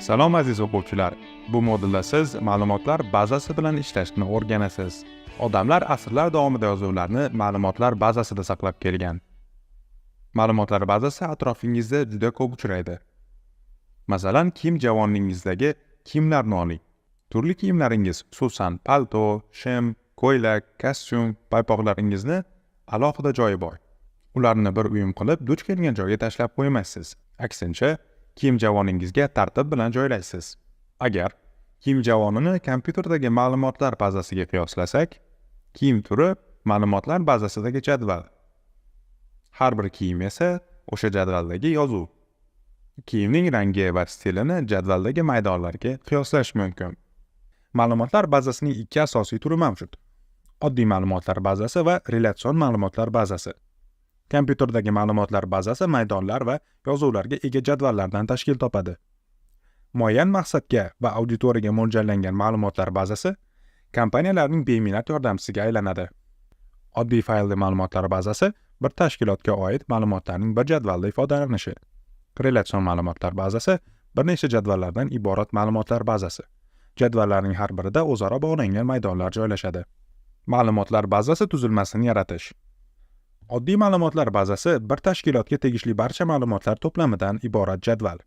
Salom aziz o'quvchilar. Bu modulda siz ma'lumotlar bazasi bilan ishlashni o'rganasiz. Odamlar asrlar davomida yozuvlarni ma'lumotlar bazasida saqlab kelgan. Ma'lumotlar bazasi atrofingizda juda ko'p uchraydi. Masalan, kiyim javoningizdagi kiyimlarni oling. Turli kiyimlaringiz, xususan palto, shim, ko'ylak, kostyum, paypoqlaringizni alohida joyi bor. Ularni bir uyum qilib, duch kelgan joyga tashlab qo'ymaysiz. Aksincha, kiyim javoningizga tartib bilan joylaysiz. Agar kiyim javonini kompyuterdagi ma'lumotlar bazasiga qiyoslasak, kiyim turi ma'lumotlar bazasidagi jadval. Har bir kiyim esa o'sha jadvaldagi yozuv. Kiyimning rangi va stilini jadvaldagi maydonlarga qiyoslash mumkin. Ma'lumotlar bazasining ikki asosiy turi mavjud. Oddiy ma'lumotlar bazasi va relatsion ma'lumotlar bazasi. Kompyuterdagi ma'lumotlar bazasi maydonlar va yozuvlarga ega jadvallardan tashkil topadi. Muayyan maqsadga va auditoriyaga mo'ljallangan ma'lumotlar bazasi kompaniyalarning beminnat yordamchisiga aylanadi. Oddiy faylli ma'lumotlar bazasi bir tashkilotga oid ma'lumotlarning bir jadvalda ifodalanishi. Relatsion ma'lumotlar bazasi bir nechta jadvallardan iborat ma'lumotlar bazasi. Jadvallarning har birida o'zaro bog'langan maydonlar joylashadi. Ma'lumotlar bazasi tuzilmasini yaratish. Oddiy ma'lumotlar bazasi bir tashkilotga tegishli barcha ma'lumotlar to'plamidan iborat jadval.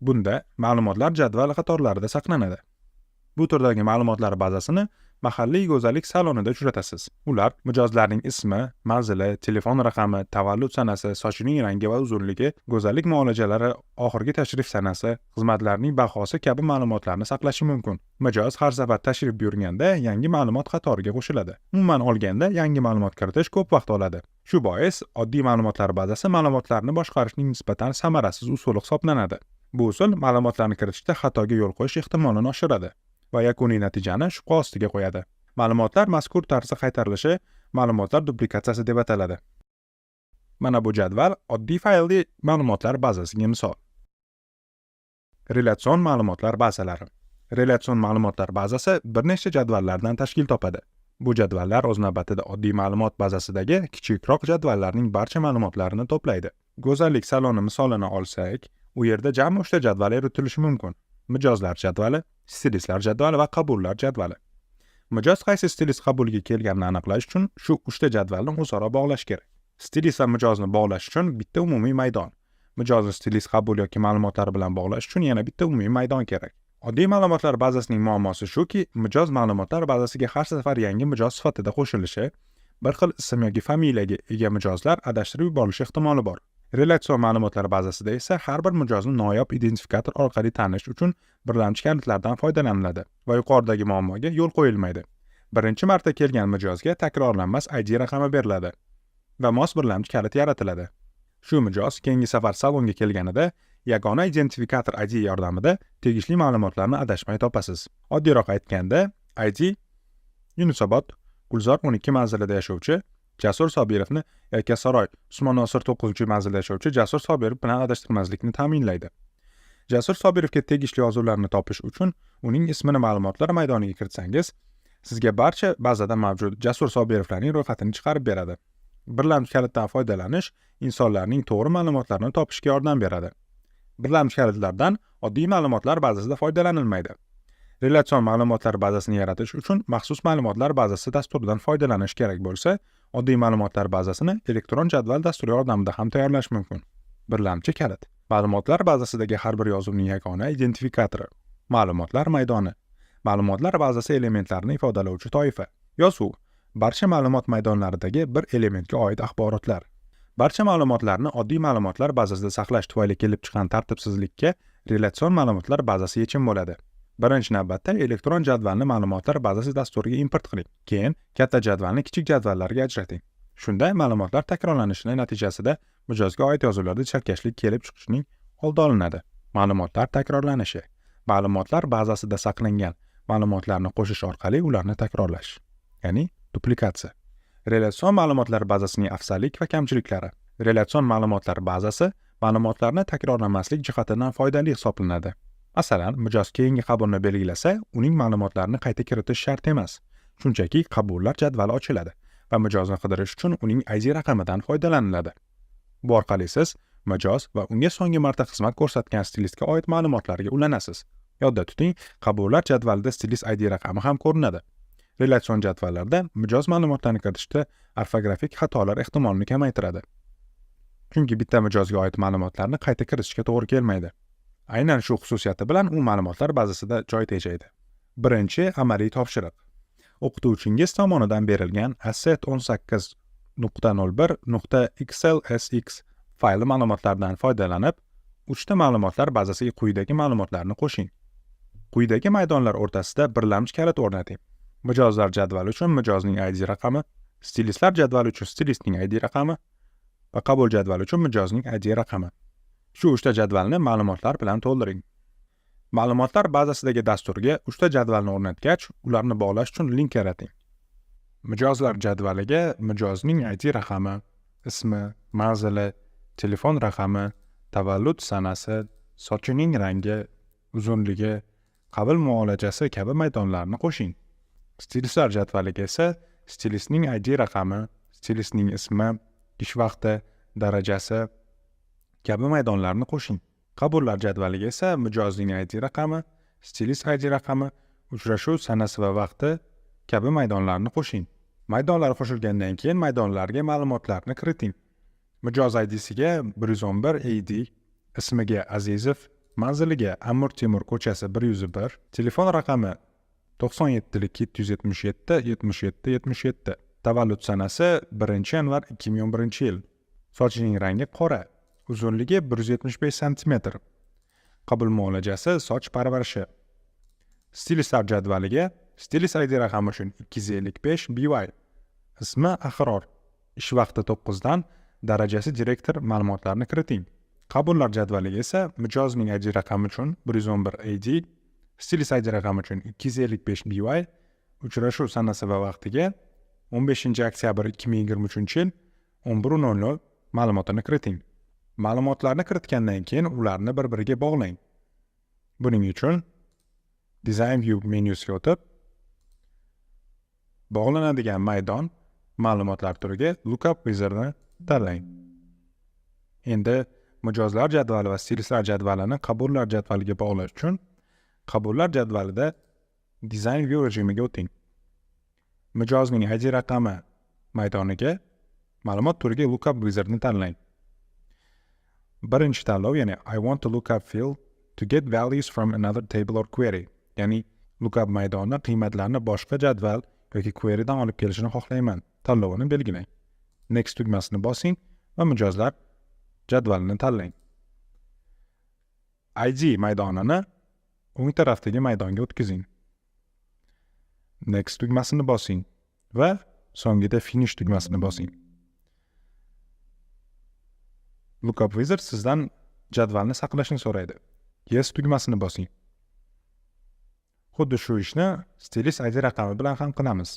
Bunda ma'lumotlar jadval qatorlarida saqlanadi. Bu turdagi ma'lumotlar bazasini mahalliy go'zallik salonida uchratasiz. Ular mijozlarning ismi, manzili, telefon raqami, tavallud sanasi, sochining rangi va uzunligi, go'zallik muolajalari, oxirgi tashrif sanasi, xizmatlarning bahosi kabi ma'lumotlarni saqlashi mumkin. Mijoz har safar tashrif buyurganda yangi ma'lumot qatoriga qo'shiladi. Umuman olganda yangi ma'lumot kiritish ko'p vaqt oladi. Shu bois oddiy ma'lumotlar bazasi ma'lumotlarni boshqarishning nisbatan samarasiz usuli hisoblanadi. Bu usul ma'lumotlarni kiritishda xatoga yo'l qo'yish ehtimolini oshiradi va yakuniy natijani shubha ostiga qo'yadi. Ma'lumotlar mazkur tarzda qaytarilishi ma'lumotlar duplikatsiyasi deb ataladi. Mana bu jadval oddiy faylli ma'lumotlar bazasiga misol. Relatsion ma'lumotlar bazalari. Relatsion ma'lumotlar bazasi bir nechta jadvallardan tashkil topadi. Bu jadvallar o'z navbatida oddiy ma'lumot bazasidagi kichikroq jadvallarning barcha ma'lumotlarini to'playdi. Go'zallik saloni misolini olsak, u yerda jami 3 ta jadval yuritilishi mumkin. Mijozlar jadvali, stilistlar jadvali va qabullar jadvali. Mijoz qaysi stilist qabuliga kelganini aniqlash uchun shu 3 ta jadvalni o'zaro bog'lash kerak. Stilist va mijozni bog'lash uchun bitta umumiy maydon. Mijozni stilist qabul yoki ma'lumotlar bilan bog'lash uchun yana bitta umumiy maydon kerak. Oddiy ma'lumotlar bazasining muammosi shuki, mijoz ma'lumotlar bazasiga har safar yangi mijoz sifatida qo'shilishi, bir xil ism yoki familiyaga ega mijozlar adashtirib yuborilishi ehtimoli bor. Relatsion ma'lumotlar bazasida esa har bir mijozni noyob identifikator orqali tanish uchun birlamchi kalitlardan foydalaniladi va yuqoridagi muammoga yo'l qo'yilmaydi. Birinchi marta kelgan mijozga takrorlanmas ID raqami beriladi va mos birlamchi kalit yaratiladi. Shu mijoz keyingi safar salonga kelganida yagona identifikator ID yordamida tegishli ma'lumotlarni adashmay topasiz. Oddiyroq aytganda, ID Yunusobod, Gulzor 12 manzilida yashovchi Jasur Sobirovni Yakkasaroy, Usmon Nosir 9-manzilda yashovchi Jasur Sobirov bilan adashtirmaslikni ta'minlaydi. Jasur Sobirovga tegishli yozuvlarni topish uchun uning ismini ma'lumotlar maydoniga kiritsangiz, sizga barcha bazada mavjud Jasur Sobirovlarning ro'yxatini chiqarib beradi. Birlamchi kalitdan foydalanish insonlarning to'g'ri ma'lumotlarni topishga yordam beradi. Birlamchi kalitlardan oddiy ma'lumotlar bazasida foydalanilmaydi. Relatsion ma'lumotlar bazasini yaratish uchun maxsus ma'lumotlar bazasi dasturidan foydalanish kerak bo'lsa, oddiy ma'lumotlar bazasini elektron jadval dasturi yordamida ham tayyorlash mumkin. Birlamchi kalit. Ma'lumotlar bazasidagi har bir yozuvning yagona identifikatori. Ma'lumotlar maydoni. Ma'lumotlar bazasi elementlarini ifodalovchi toifa. Yozuv. Barcha ma'lumot maydonlaridagi bir elementga oid axborotlar. Barcha ma'lumotlarni oddiy ma'lumotlar bazasida saqlash tufayli kelib chiqqan tartibsizlikka relatsion ma'lumotlar bazasi yechim bo'ladi. Birinchi navbatda elektron jadvalni ma'lumotlar bazasi dasturiga import qiling. Keyin katta jadvalni kichik jadvallarga ajrating. Shunda ma'lumotlar takrorlanishining natijasida mijozga oid yozuvlarda chalkashlik kelib chiqishining oldi olinadi. Ma'lumotlar takrorlanishi. Ma'lumotlar bazasida saqlangan ma'lumotlarni qo'shish orqali ularni takrorlash, ya'ni duplikatsiya. Relatsion ma'lumotlar bazasining afzallik va kamchiliklari. Relatsion ma'lumotlar bazasi ma'lumotlarni takrorlamaslik jihatidan foydali hisoblanadi. Masalan, mijoz keyingi qabulni belgilasa, uning ma'lumotlarini qayta kiritish shart emas. Shunchaki qabullar jadvali ochiladi va mijozni qidirish uchun uning ID raqamidan foydalaniladi. Bu orqali siz mijoz va unga so'nggi marta xizmat ko'rsatgan stilistga oid ma'lumotlarga ulanasiz. Yodda tuting, qabullar jadvalida stilist ID raqami ham ko'rinadi. Relatsion jadvallarda mijoz ma'lumotlarni kiritishda ortografik xatolar ehtimolini kamaytiradi. Chunki bitta mijozga oid ma'lumotlarni qayta kiritishga to'g'ri kelmaydi. Aynan shu xususiyati bilan u ma'lumotlar bazasida joy tejaydi. Birinchi amaliy topshiriq. O'qituvchingiz tomonidan berilgan asset18.01.xlsx fayli ma'lumotlardan foydalanib, uchta ma'lumotlar bazasiga quyidagi ma'lumotlarni qo'shing. Quyidagi maydonlar o'rtasida birlamchi kalit o'rnating. Mijozlar jadvali uchun mijozning ID raqami, stilistlar jadvali uchun stilistning ID raqami va qabul jadvali uchun mijozning ID raqami. Shu uchta jadvalni ma'lumotlar bilan to'ldiring. Ma'lumotlar bazasidagi dasturga uchta jadvalni o'rnatgach, ularni bog'lash uchun link yarating. Mijozlar jadvaliga mijozning ID raqami, ismi, manzili, telefon raqami, tavallud sanasi, sochining rangi, uzunligi, qabul muolajasi kabi maydonlarni qo'shing. Stilistlar jadvaliga esa stilistning ID raqami, stilistning ismi, ish vaqti, darajasi kabi maydonlarni qo'shing. Qabullar jadvaliga esa mijozning ID raqami, stilist ID raqami, uchrashuv sanasi va vaqti kabi maydonlarni qo'shing. Maydonlar qo'shilgandan keyin maydonlarga ma'lumotlarni kiriting. Mijoz IDsiga 111 AD, ismiga Azizov, manziliga Amir Temur ko'chasi 101, telefon raqami 97-777-77-77, tavallud sanasi 1-yanvar 2011-yil, sochining rangi qora, uzunligi 175 cm, qabul muolajasi soch parvarishi. Stilistlar jadvaliga stilist ID raqami uchun 255 BY, ismi Ahror, ish vaqti 9 dan, darajasi direktor ma'lumotlarni kiriting. Qabullar jadvaliga esa mijozning ID raqami uchun 111 AD, stilist ID raqami uchun 255 BY, uchrashuv sanasi va vaqtiga 15 oktyabr 2023-yil 11:00 ma'lumotini kiriting. Ma'lumotlarni kiritgandan keyin ularni bir-biriga bog'lang. Buning uchun Design View menyusiga o'tib, bog'lanadigan maydon ma'lumotlar turiga Lookup Wizardni tanlang. Endi mijozlar jadvali va stilistlar jadvalini qabullar jadvaliga bog'lash uchun qabullar jadvalida Design View rejimiga o'ting. Mijozning ID raqami maydoniga ma'lumot turiga Lookup Wizardni tanlang. Birinchi tanlov, ya'ni I want to look up field to get values from another table or query. Ya'ni lookup maydoni qiymatlarni boshqa jadval yoki querydan olib kelishini xohlayman tanlovini belgilang. Next tugmasini bosing va mijozlar jadvalini tanlang. ID maydonini o'ng tarafdagi maydonga o'tkazing. Next tugmasini bosing va so'nggida Finish tugmasini bosing. Lookup Wizard sizdan jadvalni saqlashni so'raydi. Yes tugmasini bosing. Xuddi shu ishni stilist ID raqami bilan ham qilamiz.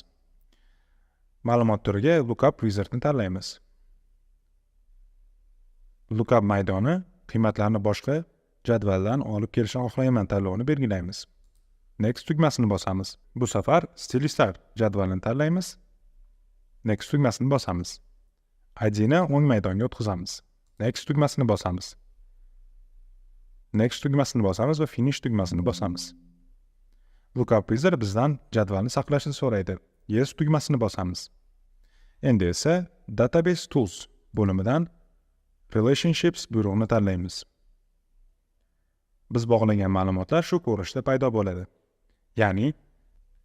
Ma'lumot turiga Lookup Wizardni tanlaymiz. Lookup maydoni qiymatlarni boshqa jadvaldan olib kelishni xohlayman tanlovini belgilaymiz. Next tugmasini bosamiz. Bu safar stilistlar jadvalini tanlaymiz. Next tugmasini bosamiz. ID-ni o'ng maydonga o'tkazamiz. Next tugmasini bosamiz. Next tugmasini bosamiz va Finish tugmasini bosamiz. Lookup Wizard bizdan jadvalni saqlashni so'raydi. Yes tugmasini bosamiz. Endi esa Database Tools bo'limidan Relationships buyrug'ini tanlaymiz. Biz bog'lagan ma'lumotlar shu ko'rinishda paydo bo'ladi. Ya'ni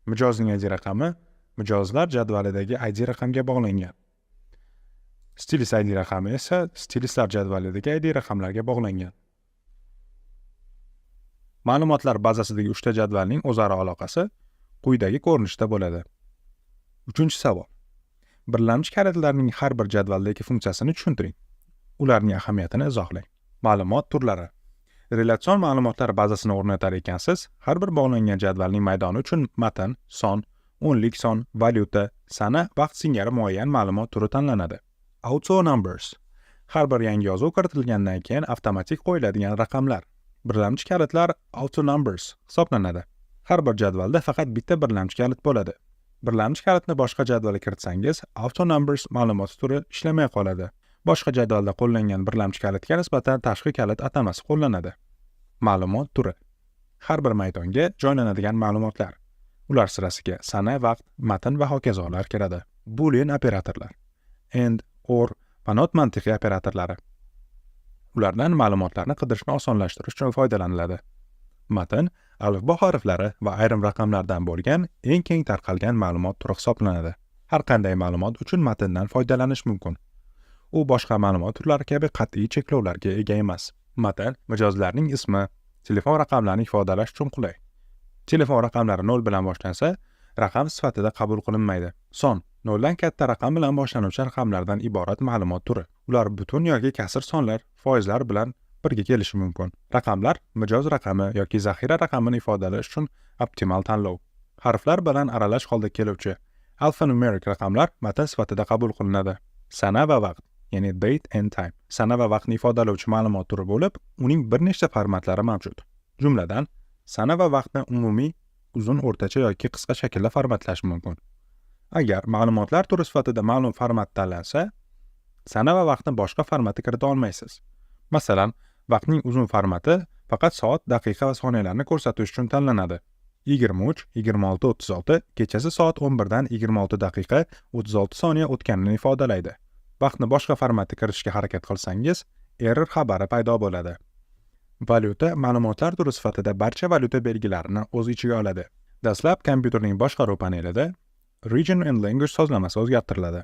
mijozning ID raqami mijozlar jadvalidagi ID raqamga bog'langan. Stilist ID raqami esa stilistlar jadvalidagi ID raqamlarga bog'langan. Ma'lumotlar bazasidagi uchta jadvalning o'zaro aloqasi quyidagi ko'rinishda bo'ladi. 3-savol. Birlamchi kalitlarning har bir jadvaldagi funksiyasini tushuntiring. Ularning ahamiyatini izohlang. Ma'lumot turlari. Relatsion ma'lumotlar bazasini o'rnatar ekansiz, har bir bog'langan jadvalning maydoni uchun matn, son, o'nlik son, valyuta, sana, vaqt singari muayyan ma'lumot turi tanlanadi. Auto numbers. Har bir yangi yozuv kiritilgandan keyin avtomatik qo'yiladigan raqamlar. Birlamchi kalitlar auto numbers hisoblanadi. Har bir jadvalda faqat bitta birlamchi kalit bo'ladi. Birlamchi kalitni boshqa jadvalga kiritsangiz, auto numbers ma'lumoti turi ishlamay qoladi. Boshqa jadvalda qo'llangan birlamchi kalitga nisbatan tashqi kalit atamasi qo'llanadi. Ma'lumot turi. har bir maydonga joylanadigan ma'lumotlar. Ular sirasiga sana, vaqt, matn va hokazolar kiradi. Boolean operatorlar, and, or va not mantiqiy operatorlari. Ulardan ma'lumotlarni qidirishni osonlashtirish uchun foydalaniladi. Matn alifbo harflari va ayrim raqamlardan bo'lgan eng keng tarqalgan ma'lumot turi hisoblanadi. Har qanday ma'lumot uchun matndan foydalanish mumkin. U boshqa ma'lumot turlari kabi qat'iy cheklovlarga ega emas. Matn mijozlarning ismi, telefon raqamlarini ifodalash uchun qulay. Telefon raqamlari 0 bilan boshlansa, raqam sifatida qabul qilinmaydi. Son 0 dan katta raqam bilan boshlanuvchi raqamlardan iborat ma'lumot turi. Ular butun yoki kasr sonlar, foizlar bilan birga kelishi mumkin. Raqamlar mijoz raqami yoki zaxira raqamini ifodalash uchun optimal tanlov. Harflar bilan aralash holda keluvchi alfanumeric raqamlar matn sifatida qabul qilinadi. Sana va vaqt, ya'ni date and time. Sana va vaqtni ifodalovchi ma'lumot turi bo'lib, uning bir nechta formatlari mavjud. Jumladan, sana va vaqtni umumiy, uzun, o'rtacha yoki qisqa shaklda formatlash mumkin. Agar ma'lumotlar turi sifatida ma'lum format tanlansa, sana va vaqtni boshqa formati kirita olmaysiz. Masalan, vaqtning uzun formati faqat soat, daqiqa va soniyalarni ko'rsatish uchun tanlanadi. 23, 26, 36 kechasi soat 11 dan 26 daqiqa 36 soniya o'tganini ifodalaydi. Vaqtni boshqa formatga kiritishga harakat qilsangiz, error xabari paydo bo'ladi. Valyuta ma'lumotlar turi sifatida barcha valyuta belgilarini o'z ichiga oladi. Dastlab kompyuterning boshqaruv panelida Region and Language sozlamasi o'zgartiriladi.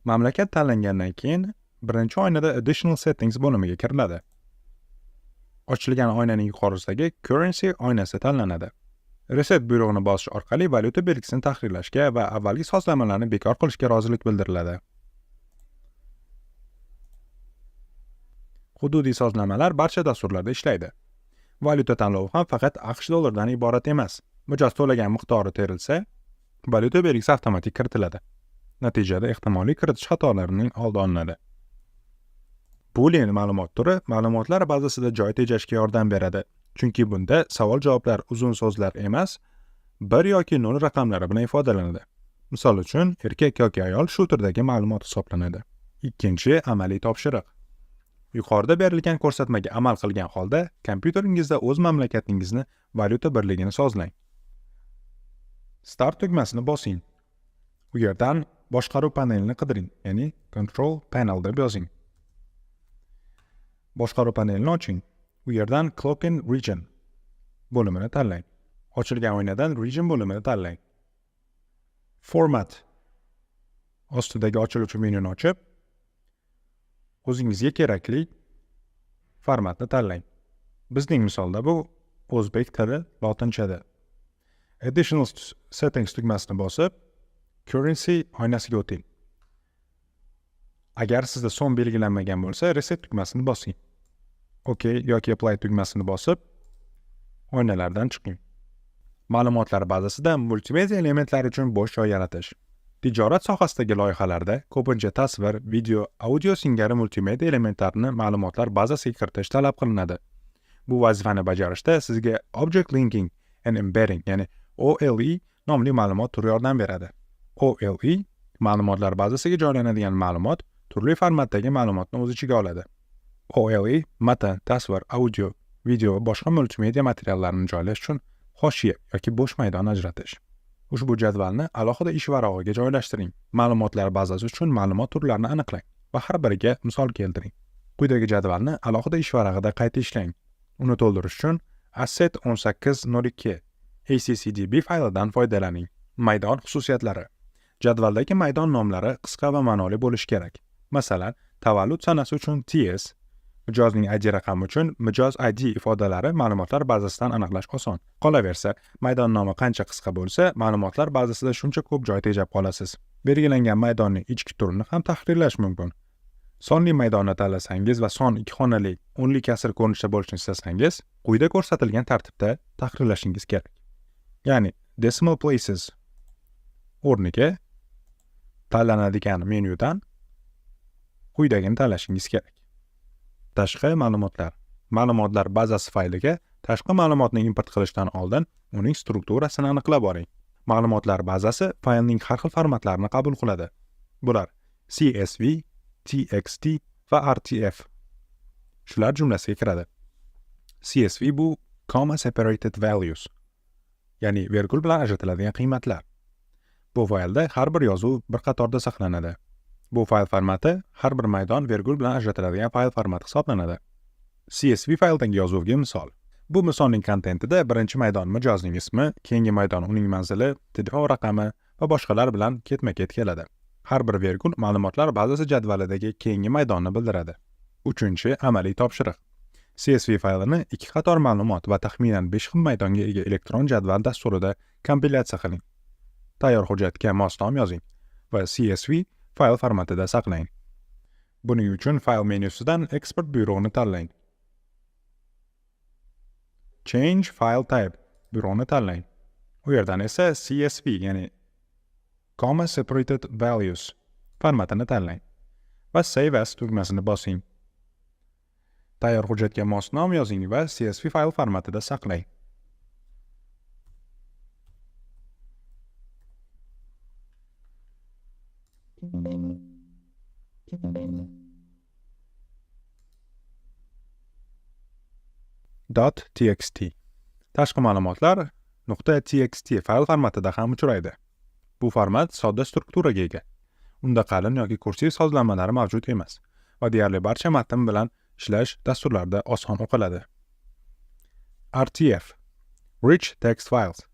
Mamlakat tanlangandan keyin birinchi oynada Additional Settings bo'limiga kiriladi. Ochilgan oynaning yuqorisidagi Currency oynasi tanlanadi. Reset buyrug'ini bosish orqali valyuta belgisini tahrirlashga va avvalgi sozlamalarni bekor qilishga rozilik bildiriladi. Hududiy sozlamalar barcha dasturlarda ishlaydi. Valyuta tanlovi ham faqat AQSh dollaridan iborat emas. Mijoz to'lagan miqdori terilsa, valyuta belgisi avtomatik kiritiladi. Natijada ehtimoliy kiritish xatolarining oldi olinadi. Boolean ma'lumot turi ma'lumotlar bazasida joy tejashga yordam beradi. Chunki bunda savol-javoblar uzun so'zlar emas, 1 yoki 0 raqamlari bilan ifodalanadi. Misol uchun, erkak yoki ayol shu turdagi ma'lumot hisoblanadi. Ikkinchi amaliy topshiriq. Yuqorida berilgan ko'rsatmaga amal qilgan holda, kompyuteringizda o'z mamlakatingizni valyuta birligini sozlang. Start tugmasini bosing. U yerdan boshqaruv panelini qidiring, ya'ni Control Panel deb yozing. Boshqaruv panelini oching. U yerdan Clock and Region bo'limini tanlang. Ochilgan oynadan Region bo'limini tanlang. Format ostidagi ochiluvchi menyuni ochib, o'zingizga kerakli formatni tanlang. Bizning misolda bu o'zbek tili lotinchada. Additional Settings tugmasini bosib, Currency oynasiga o'ting. Agar sizda so'm belgilanmagan bo'lsa, Reset tugmasini bosing. OK yoki Apply tugmasini bosib, oynalardan chiqing. Ma'lumotlar bazasida multimedia elementlari uchun bo'sh joy yaratish. Tijorat sohasidagi loyihalarda ko'pincha tasvir, video, audio singari multimedia elementlarini ma'lumotlar bazasiga kiritish talab qilinadi. Bu vazifani bajarishda sizga Object Linking and Embedding, ya'ni OLE nomli ma'lumot turi yordam beradi. OLE ma'lumotlar bazasiga joylanadigan ma'lumot turli formatdagi ma'lumotni o'z ichiga oladi. OLE matn, tasvir, audio, video va boshqa multimedia materiallarini joylash uchun hoshiya yoki bo'sh maydon ajratish. Ushbu jadvalni alohida ish varog'iga joylashtiring. Ma'lumotlar bazasi uchun ma'lumot turlarini aniqlang va har biriga misol keltiring. Quyidagi jadvalni alohida ish varag'ida qayta ishlang. Uni to'ldirish uchun Asset 1802 ACCDB faylidan foydalaning. Maydon xususiyatlari. Jadvaldagi maydon nomlari qisqa va ma'noli bo'lishi kerak. Masalan, tavallud sanasi uchun TS, mijozning ID raqami uchun mijoz ID ifodalari ma'lumotlar bazasidan aniqlash oson. Qolaversa, maydon nomi qancha qisqa bo'lsa, ma'lumotlar bazasida shuncha ko'p joy tejab qolasiz. Belgilangan maydonning ichki turini ham tahrirlash mumkin. Sonli maydonni tanlasangiz va son 2 xonali, o'nli kasr ko'rinishda bo'lishini istasangiz, quyida ko'rsatilgan tartibda tahrirlashingiz kerak. Ya'ni decimal places o'rniga tanlanadigan menyudan quyidagini tanlashingiz kerak. Tashqi ma'lumotlar. Ma'lumotlar bazasi fayliga tashqi ma'lumotni import qilishdan oldin uning strukturasini aniqlab oling. Ma'lumotlar bazasi faylning har xil formatlarini qabul qiladi. Bular CSV, TXT va RTF. Shular jumlasiga kiradi. CSV bu comma separated values, ya'ni vergul bilan ajratiladigan qiymatlar. Bu faylda har bir yozuv bir qatorda saqlanadi. Bu fayl formati har bir maydon vergul bilan ajratiladigan fayl formati hisoblanadi. CSV fayldagi yozuvga misol. Bu misolning kontentida birinchi maydon mijozning ismi, keyingi maydon uning manzili, telefon raqami va boshqalar bilan ketma-ket keladi. Har bir vergul ma'lumotlar bazasi jadvalidagi keyingi maydonni bildiradi. 3-amaliy topshiriq. CSV faylini 2 qator ma'lumot va taxminan 5 xil maydonga ega elektron jadval dasturida kompilyatsiya qiling. Tayyor hujjatga mos nom yozing va CSV fayl formatida saqlang. Buning uchun fayl menyusidan Export byuroni tanlang. Change File Type byuroni tanlang. U yerdan esa CSV, ya'ni Comma Separated Values formatini tanlang va Save As tugmasini bosing. Tayyor hujjatga mos nom yozing va CSV fayl formatida saqlang. .txt tashqi ma'lumotlar .txt fayl formatida ham uchraydi. Bu format sodda strukturaga ega. Unda qalin yoki kursiv sozlanmalari mavjud emas va deyarli barcha matn bilan ishlash dasturlarda oson o'qiladi. RTF Rich Text Files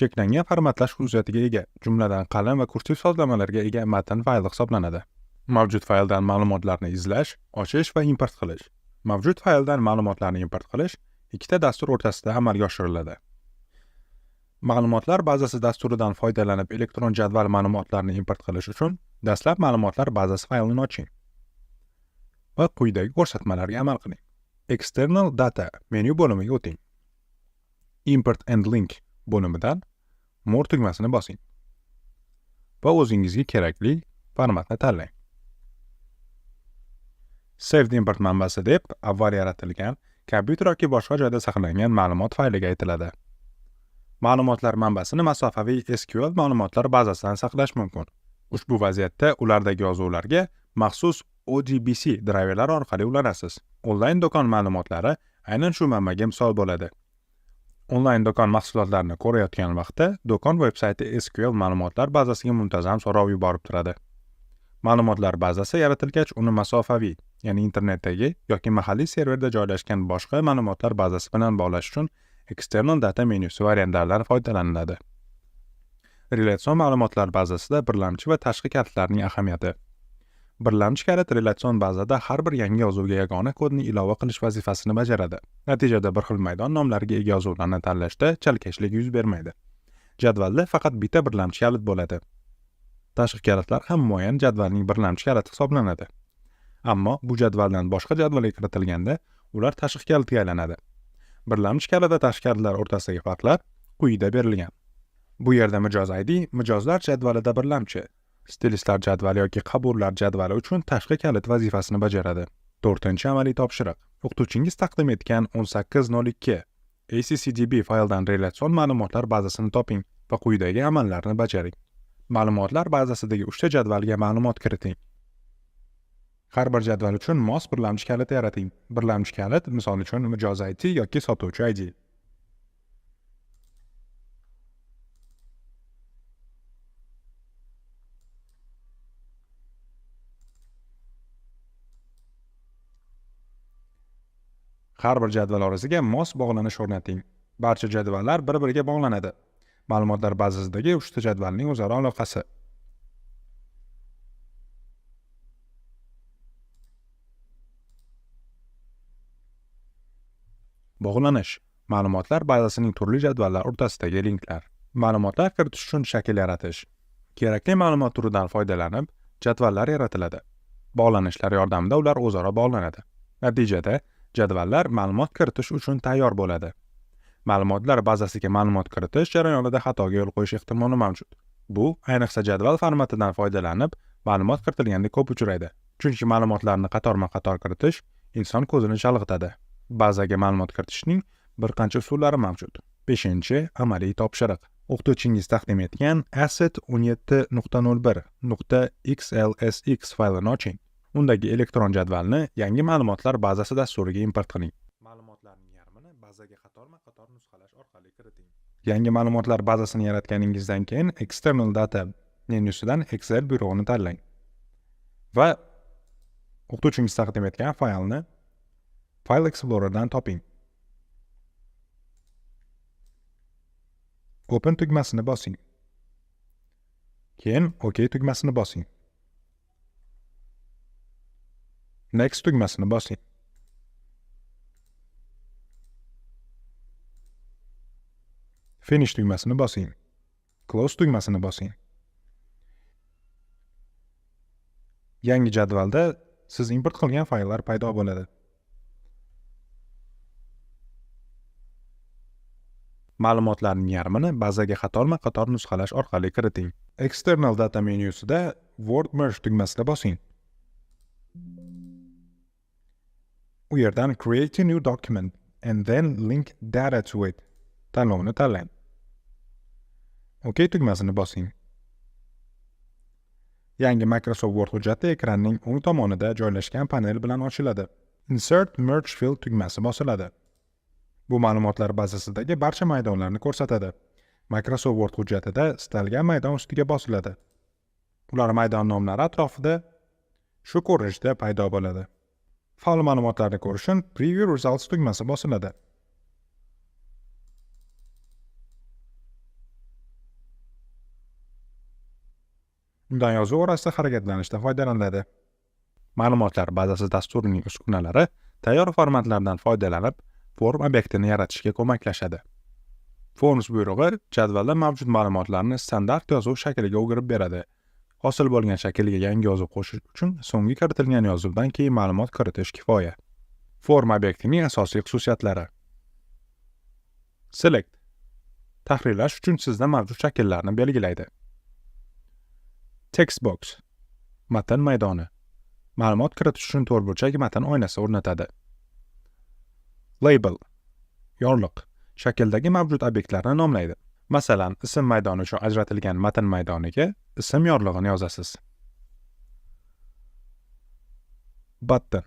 cheklangan formatlash xususiyatiga ega, jumladan qalin va kursiv sozlamalarga ega matn fayli hisoblanadi. Mavjud fayldan ma'lumotlarni izlash, ochish va import qilish. Mavjud fayldan ma'lumotlarni import qilish ikkita dastur o'rtasida amalga oshiriladi. Ma'lumotlar bazasi dasturidan foydalanib elektron jadval ma'lumotlarini import qilish uchun dastlab ma'lumotlar bazasi faylini oching va quyidagi ko'rsatmalarga amal qiling. External Data menyu bo'limiga o'ting. Import and Link bo'limidan More tugmasini bosing va o'zingizga kerakli formatni tanlang. Saved import manbasi deb avval yaratilgan kompyuter yoki boshqa joyda saqlangan ma'lumot fayliga aytiladi. Ma'lumotlar manbasini masofaviy SQL ma'lumotlar bazasidan saqlash mumkin. Ushbu vaziyatda ulardagi yozuvlarga maxsus ODBC driverlar orqali ulanasiz. Onlayn do'kon ma'lumotlari aynan shu manbaga misol bo'ladi. Onlayn do'kon mahsulotlarini ko'rayotgan vaqtda do'kon veb-sayti SQL ma'lumotlar bazasiga muntazam so'rov yuborib turadi. Ma'lumotlar bazasi yaratilgach, uni masofaviy, ya'ni internetdagi yoki mahalliy serverda joylashgan boshqa ma'lumotlar bazasi bilan bog'lash uchun External Data menyusi variantlaridan foydalaniladi. Relatsion ma'lumotlar bazasida birlamchi va tashqi kalitlarning ahamiyati. Birlamchi kalit relatsion bazada har bir yangi yozuvga yagona kodni ilova qilish vazifasini bajaradi. Natijada bir xil maydon nomlariga ega yozuvlarni tanlashda chalkashlik yuz bermaydi. Jadvalda faqat bitta birlamchi kalit bo'ladi. Tashqi kalitlar ham muayyan jadvalning birlamchi kaliti hisoblanadi. Ammo bu jadvaldan boshqa jadvalga kiritilganda ular tashqi kalitga aylanadi. Birlamchi kalit va tashqi kalitlar o'rtasidagi farqlar quyida berilgan. Bu yerda mijoz ID mijozlar jadvalida birlamchi, stilistlar jadvali yoki qabullar jadvali uchun tashqi kalit vazifasini bajaradi. 4-amaliy topshiriq. O'qituvchingiz taqdim etgan 1802 ACCDB fayldan relatsion ma'lumotlar bazasini toping va quyidagi amallarni bajaring. Ma'lumotlar bazasidagi 3 ta jadvalga ma'lumot kiriting. Har bir jadval uchun mos birlamchi kalit yarating. Birlamchi kalit, misol uchun mijoz ID yoki sotuvchi ID. Har bir jadval orasiga mos bog'lanish o'rnating. Barcha jadvallar bir-biriga bog'lanadi. Ma'lumotlar bazasidagi 3 ta jadvalning o'zaro aloqasi. Bog'lanish. Ma'lumotlar bazasining turli jadvallar o'rtasidagi linklar. Ma'lumotlar kiritish uchun shakl yaratish. Kerakli ma'lumot turidan foydalanib, jadvallar yaratiladi. Bog'lanishlar yordamida ular o'zaro bog'lanadi. Natijada jadvallar ma'lumot kiritish uchun tayyor bo'ladi. Ma'lumotlar bazasiga ma'lumot kiritish jarayonida xatoga yo'l qo'yish ehtimoli mavjud. Bu, ayniqsa jadval formatidan foydalanib, ma'lumot kiritilganda ko'p uchraydi. Chunki ma'lumotlarni qatorma-qator kiritish inson ko'zini chalg'itadi. Bazaga ma'lumot kiritishning bir qancha usullari mavjud. 5-amaliy topshiriq. O'qituvchingiz taqdim etgan asset 17.01.xlsx faylini oching. Undagi elektron jadvalni yangi ma'lumotlar bazasi dasturiga import qiling. Ma'lumotlarning yarmini bazaga qatorma-qator nusxalash orqali kiriting. Yangi ma'lumotlar bazasini yaratganingizdan keyin External Data menyusidan Excel buyrug'ini tanlang va o'qituvchingiz taqdim etgan faylni File Explorer'dan toping. Open tugmasini bosing. Keyin OK tugmasini bosing. Next tugmasini bosing. Finish tugmasini bosing. Close tugmasini bosing. Yangi jadvalda siz import qilgan fayllar paydo bo'ladi. Ma'lumotlarning yarmini bazaga qatorma-qator nusxalash orqali kiriting. External Data menyusida Word Merge tugmasini bosing. U yerdan Create a new document and then link data to it tanlovini tanlang. OK tugmasini bosing. Yangi Microsoft Word hujjati ekranning o'ng tomonida joylashgan panel bilan ochiladi. Insert Merge Field tugmasi bosiladi. Bu ma'lumotlar bazasidagi barcha maydonlarni ko'rsatadi. Microsoft Word hujjatida istalgan maydon ustiga bosiladi. Ular maydon nomlari atrofida shu ko'rinishda paydo bo'ladi. Faol ma'lumotlarni ko'rish uchun Preview Results tugmasi bosiladi. Undan yozuv orasida harakatlanishda foydalaniladi. Ma'lumotlar bazasi dasturining uskunalari tayyor formatlardan foydalanib form obyektini yaratishga ko'maklashadi. Forms buyrug'i jadvalda mavjud ma'lumotlarni standart yozuv shakliga o'girib beradi. Hosil bo'lgan shaklga yangi yozuv qo'shish uchun so'nggi kiritilgan yozuvdan keyin ma'lumot kiritish kifoya. Form obyektining asosiy xususiyatlari. Select tahrirlash uchun sizda mavjud shakllarni belgilaydi. Text box matn maydoni. Ma'lumot kiritish uchun to'rtburchak matn oynasi o'rnatadi. Label yorliq shakldagi mavjud obyektlarni nomlaydi. Masalan, ism maydoni uchun ajratilgan matn maydoniga ism yorlig'ini yozasiz. Button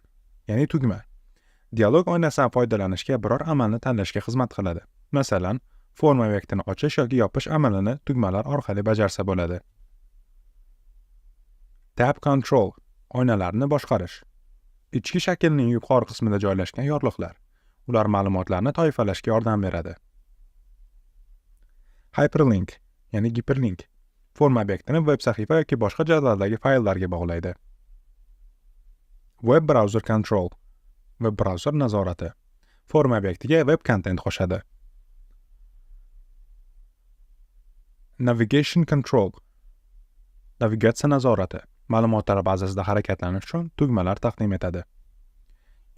ya'ni tugma. Dialog oynasidan foydalanishga biror amalni tanlashga xizmat qiladi. Masalan, form obyektini ochish yoki yopish amalini tugmalar orqali bajarsa bo'ladi. Tab Control oynalarni boshqarish. Ichki shaklning yuqori qismida joylashgan yorliqlar. Ular ma'lumotlarni toifalashga yordam beradi. Hyperlink ya'ni giperlink form obyektini web sahifa yoki boshqa jadvaldagi fayllarga bog'laydi. Web Browser Control web browser nazorati form obyektiga web content qo'shadi. Navigation Control navigatsiya nazorati ma'lumotlar bazasida harakatlanish uchun tugmalar taqdim etadi.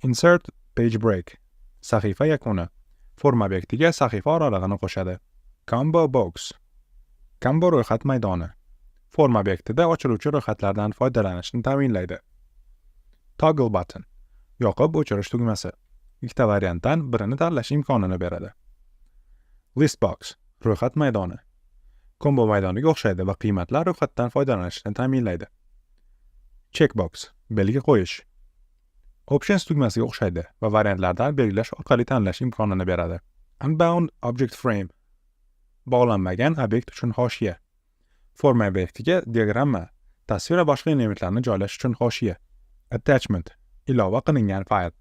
Insert Page Break sahifa yakuni form obyektiga sahifa oralig'ini qo'shadi. Combo Box Combo ro'yxat maydoni form obyektida ochiluvchi ro'yxatlardan foydalanishni ta'minlaydi. Toggle Button yoqib o'chirish tugmasi ikkita variantdan birini tanlash imkonini beradi. List Box ro'yxat maydoni kombo maydoniga o'xshaydi va qiymatlar ro'yxatdan foydalanishni ta'minlaydi. Checkbox belgi qo'yish Options tugmasiga o'xshaydi va variantlardan belgilash orqali tanlash imkonini beradi. Unbound Object Frame bog'lanmagan obyekt uchun hoshiya form obyektiga diagramma tasvir va boshqa elementlarni joylash uchun hoshiya. Attachment ilova qilingan fayl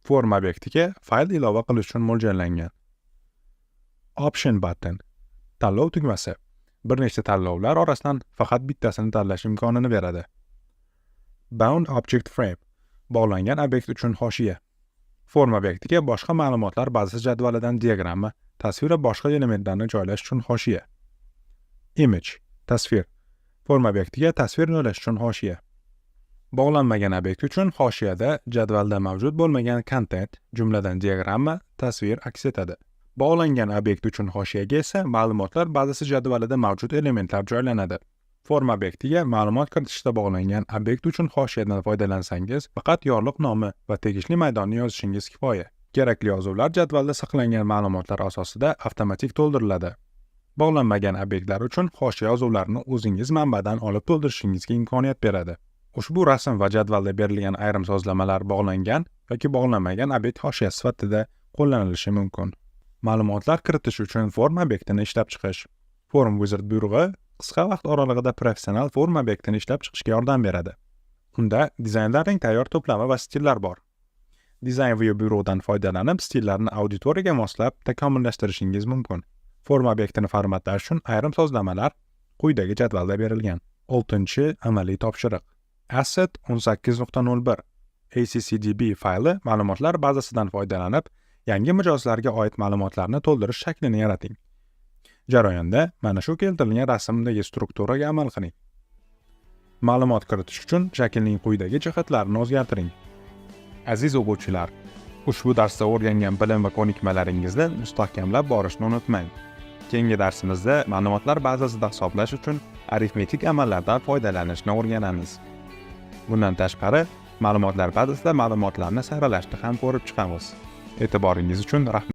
form obyektiga fayl ilova qilish uchun mo'ljallangan. Option Button tanlov tugmasi bir nechta tanlovlar orasidan faqat bittasini tanlash imkonini beradi. Bound Object Frame bog'langan obyekt uchun hoshiya form obyektiga boshqa ma'lumotlar bazasi jadvalidan diagramma tasvir va boshqa elementlarni joylash uchun hoshiya. Image tasvir form obyektiga tasvir joylash uchun hoshiya. Bog'lanmagan obyekt uchun hoshiyada jadvalda mavjud bo'lmagan content, jumladan diagramma, tasvir aks etadi. Bog'langan obyekt uchun hoshiyaga esa ma'lumotlar bazasi jadvalida mavjud elementlar joylanadi. Form obyektiga ma'lumot kiritishda bog'langan obyekt uchun hoshiyadan foydalansangiz, faqat yorliq nomi va tegishli maydonni yozishingiz kifoya. Kerakli yozuvlar jadvalda saqlangan ma'lumotlar asosida avtomatik to'ldiriladi. Bog'lanmagan obyektlar uchun hoshiya yozuvlarini o'zingiz manbadan olib to'ldirishingizga imkoniyat beradi. Ushbu rasm va jadvalda berilgan ayrim sozlamalar bog'langan yoki bog'lanmagan obyekt hoshiyasi sifatida qo'llanilishi mumkin. Ma'lumotlar kiritish uchun form obyektini ishlab chiqish. Form Wizard buyrug'i qisqa vaqt oralig'ida professional form obyektini ishlab chiqishga yordam beradi. Unda dizaynlarning tayyor to'plami va stillar bor. Design View buyrug'idan foydalanib, stillarni auditoriyaga moslab takomillashtirishingiz mumkin. Form obyektini formatlash uchun ayrim sozlamalar quyidagi jadvalda berilgan. 6-amaliy topshiriq. Asset 18.01 ACCDB fayli ma'lumotlar bazasidan foydalanib, yangi mijozlarga oid ma'lumotlarni to'ldirish shaklini yarating. Jarayonda mana shu keltirilgan rasmdagi strukturaga amal qiling. Ma'lumot kiritish uchun shaklning quyidagi jihatlarini o'zgartiring. Aziz o'quvchilar, ushbu darsda o'rgangan bilim va ko'nikmalaringizni mustahkamlab borishni unutmang. Keyingi darsimizda ma'lumotlar bazasida hisoblash uchun arifmetik amallardan foydalanishni o'rganamiz. Bundan tashqari, ma'lumotlar bazasida ma'lumotlarni saralashni ham ko'rib chiqamiz. E'tiboringiz uchun rahmat.